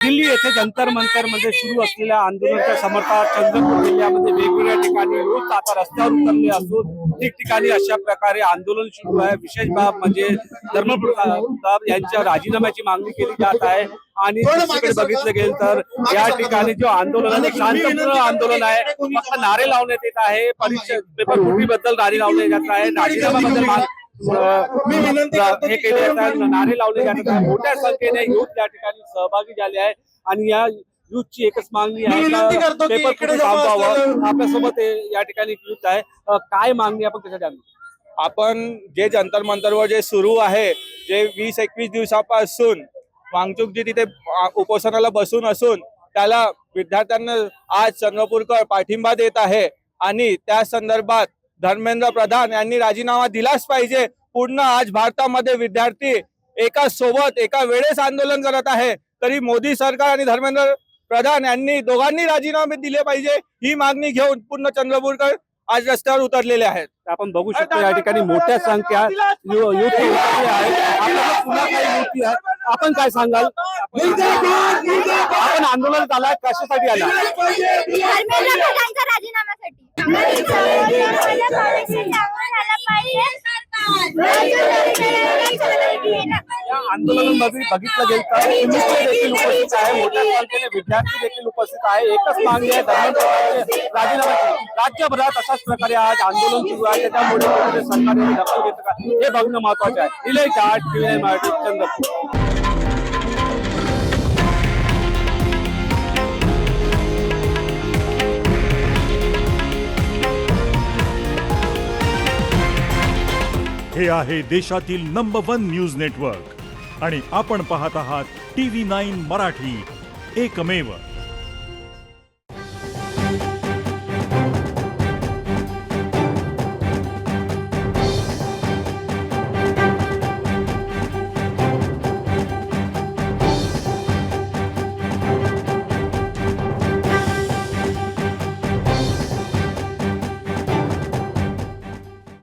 दिल्ली येथे जंतर मंतर मध्ये सुरू असलेल्या आंदोलनाच्या समर्थनात चंद्रपूर जिल्ह्यामध्ये वेगवेगळ्या ठिकाणी रोज आता रस्त्यावर उतरले असून ठिकठिकाणी अशा प्रकारे आंदोलन सुरू आहे। विशेष बाब म्हणजे धर्मप्रताप यांच्या राजीनाम्याची मागणी केली जात आहे आणि दुसरीकडे बघितलं गेलं तर या ठिकाणी जो आंदोलन आहे शांतपूर्ण आंदोलन आहे। फक्त नारे लावण्यात येत आहे, परीक्षा पेपर फुटीबद्दल नारे लावले जात आहे, राजीनाम्याबद्दल हे केले जात आहे, नारे लावले जात आहे। मोठ्या संख्येने युथ या ठिकाणी सहभागी झाले आहे आणि या युथची एकच मागणी आहे का पेपर फुटी थांबवावं। आपल्यासोबत या ठिकाणी युथ आहे, काय मागणी आपण त्याच्यासाठी आणली? आपण जे जंतर मंतरवर जे सुरू आहे, जे 20-21 दिवसापासून वांगचूकजी तिथे उपोषणाला बसून असून त्याला विद्यार्थ्यांना आज चंद्रपूरकर पाठिंबा देत आहे आणि त्या संदर्भात धर्मेंद्र प्रधान यांनी राजीनामा दिलाच पाहिजे। पूर्ण आज भारतामध्ये विद्यार्थी एका सोबत एका वेळेस आंदोलन करत आहे, तरी मोदी सरकार आणि धर्मेंद्र प्रधान यांनी दोघांनी राजीनामे दिले पाहिजे ही मागणी घेऊन पूर्ण चंद्रपूरकर आज रस्त्यावर उतरलेले आहेत। आपण बघू शकतो या ठिकाणी मोठ्या संख्या युवती आहे। आपल्याला पुन्हा काही युवती आहे, आपण काय सांगाल? आपण आंदोलनात आलाय, कशासाठी आला? आंदोलन बघितलं गेलं तर देखील उपस्थित आहे, मोठ्या संख्येने विद्यार्थी देखील उपस्थित आहे। एकच मागणी आहे धर्मेंद्र राजीनाम्याची। राज्यभरात अशाच प्रकारे आज आंदोलन सुरू आहे, त्यामुळे सरकारने दखल घेतलं का हे बघणं महत्वाचं आहे। निलेश जाट, TVNine मराठी, चंद्रपूर। हे आहे देशातील नंबर 1 न्यूज नेटवर्क आणि आपण पाहत आहात TV9 मराठी, एकमेव।